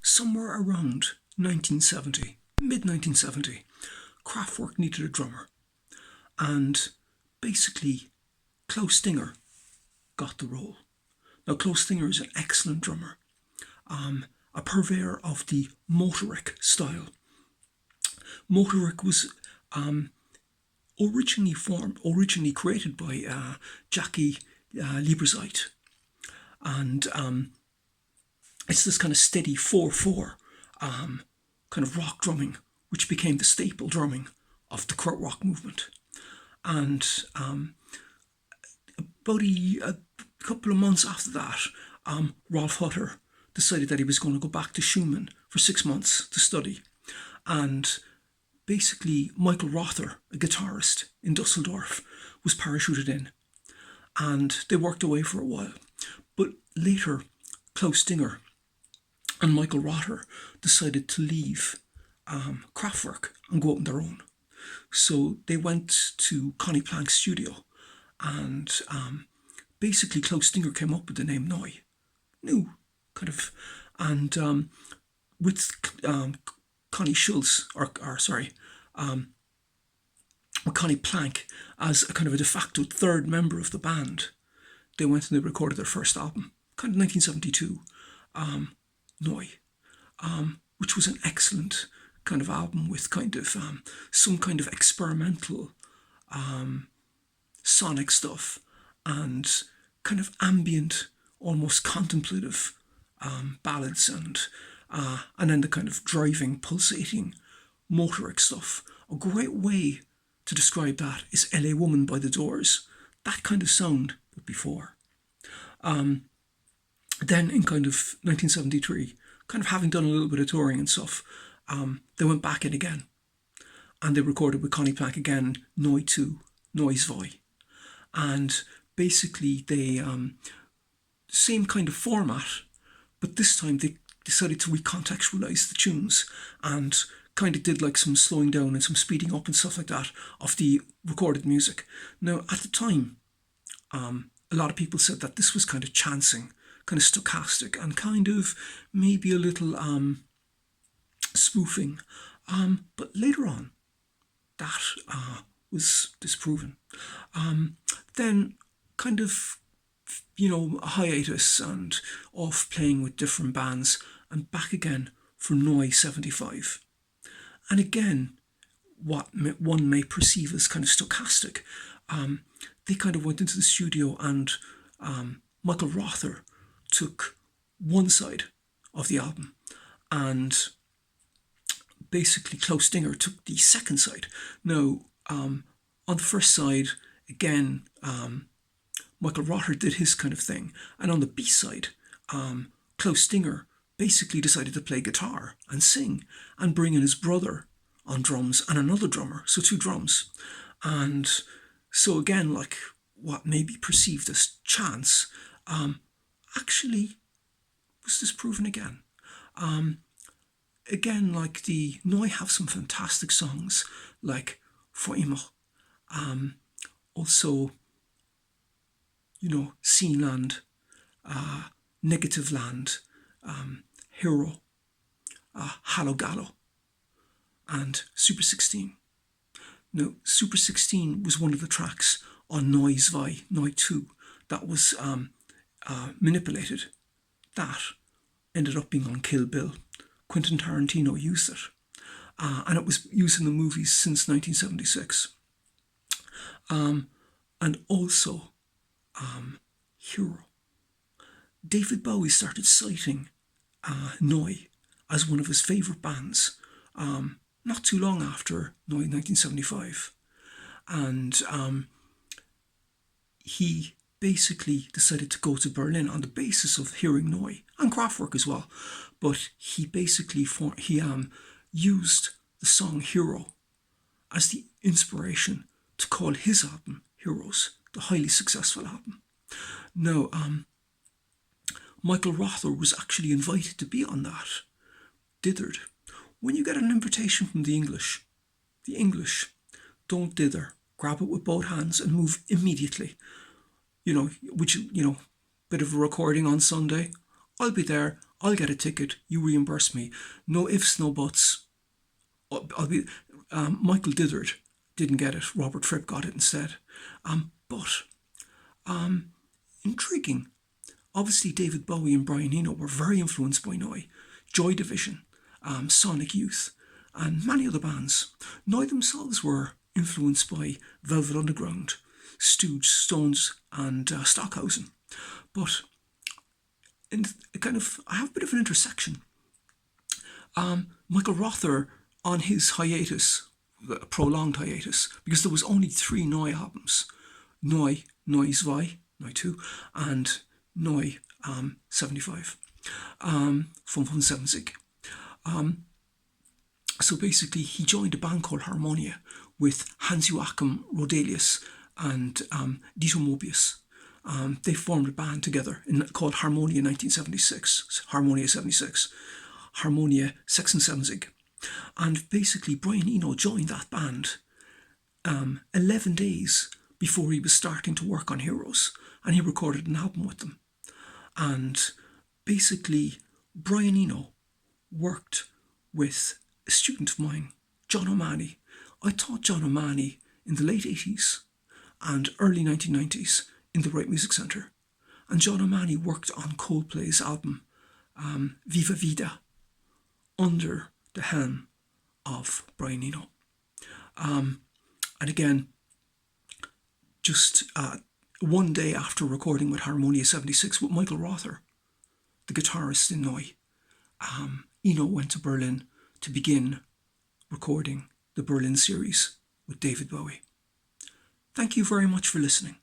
somewhere around 1970, mid-1970, Kraftwerk needed a drummer. And basically, Klaus Stinger got the role. Now, Klaus Stinger is an excellent drummer, a purveyor of the Motorik style. Motorik was originally created by Jackie Lieberzeit, and it's this kind of steady 4/4 kind of rock drumming, which became the staple drumming of the krautrock movement. And about a couple of months after that, Rolf Hutter decided that he was going to go back to Schumann for 6 months to study. And basically, Michael Rother, a guitarist in Dusseldorf, was parachuted in. And they worked away for a while. But later, Klaus Stinger and Michael Rother decided to leave Kraftwerk and go out on their own. So they went to Connie Plank's studio, and basically Klaus Stinger came up with the name Neu, kind of, and with Connie Schulz, with Connie Plank as a kind of a de facto third member of the band, they went and they recorded their first album, kind of 1972, Neu, which was an excellent kind of album with kind of some kind of experimental sonic stuff and kind of ambient, almost contemplative ballads, and then the kind of driving, pulsating Motorik stuff. A great way to describe that is LA Woman by the Doors. That kind of sound, but before. Then in kind of 1973, kind of having done a little bit of touring and stuff, they went back in again, and they recorded with Connie Plank again, Neu 2, Neues Voi. And basically they, same kind of format, but this time they decided to recontextualize the tunes and kind of did like some slowing down and some speeding up and stuff like that of the recorded music. Now, at the time, a lot of people said that this was kind of chancing, kind of stochastic, and kind of maybe a little spoofing. But later on, that was disproven. Then kind of, a hiatus and off playing with different bands, and back again for Neu 75. And again, what one may perceive as kind of stochastic, they kind of went into the studio, and Michael Rother took one side of the album, and basically Klaus Stinger took the second side. Now, on the first side, again, Michael Rother did his kind of thing, and on the B side, Klaus Stinger basically decided to play guitar and sing and bring in his brother on drums and another drummer, so 2 drums. And so again, like what may be perceived as chance, actually was disproven again. Again, like the Neu have some fantastic songs like For immer, also, Seenland, Negative Land, Hero, Hallo Gallo, and Super 16. Now, Super 16 was one of the tracks on Neues Voi, Neu 2, that was manipulated. That ended up being on Kill Bill. Quentin Tarantino used it, and it was used in the movies since 1976. And also, Hero. David Bowie started citing Neu as one of his favourite bands not too long after Neu 1975. And he basically decided to go to Berlin on the basis of hearing Neu, and Kraftwerk as well. But he basically used the song Hero as the inspiration to call his album Heroes, the highly successful album. Now, Michael Rother was actually invited to be on that, dithered. When you get an invitation from the English don't dither. Grab it with both hands and move immediately. Bit of a recording on Sunday. I'll be there. I'll get a ticket. You reimburse me. No ifs, no buts. I'll be. Michael didn't get it. Robert Fripp got it instead. But intriguing. Obviously, David Bowie and Brian Eno were very influenced by Neu, Joy Division, Sonic Youth, and many other bands. Neu themselves were influenced by Velvet Underground, Stooges, Stones, and Stockhausen. But I have a bit of an intersection. Michael Rother, on his hiatus, a prolonged hiatus, because there was only 3 Neu albums, Neu 2, Neu 2, and Neu 75, from 75. So basically, he joined a band called Harmonia with Hans-Joachim Rodelius and Dieter Mobius. They formed a band together called Harmonia 1976, Harmonia 76, Harmonia 76. And basically, Brian Eno joined that band 11 days before he was starting to work on Heroes, and he recorded an album with them. And basically, Brian Eno worked with a student of mine, John O'Mahony. I taught John O'Mahony in the late 80s and early 1990s in the Wright Music Centre. And John O'Mahony worked on Coldplay's album, Viva la Vida, under the helm of Brian Eno. And again, just one day after recording with Harmonia 76 with Michael Rother, the guitarist in Neu, Eno went to Berlin to begin recording the Berlin series with David Bowie. Thank you very much for listening.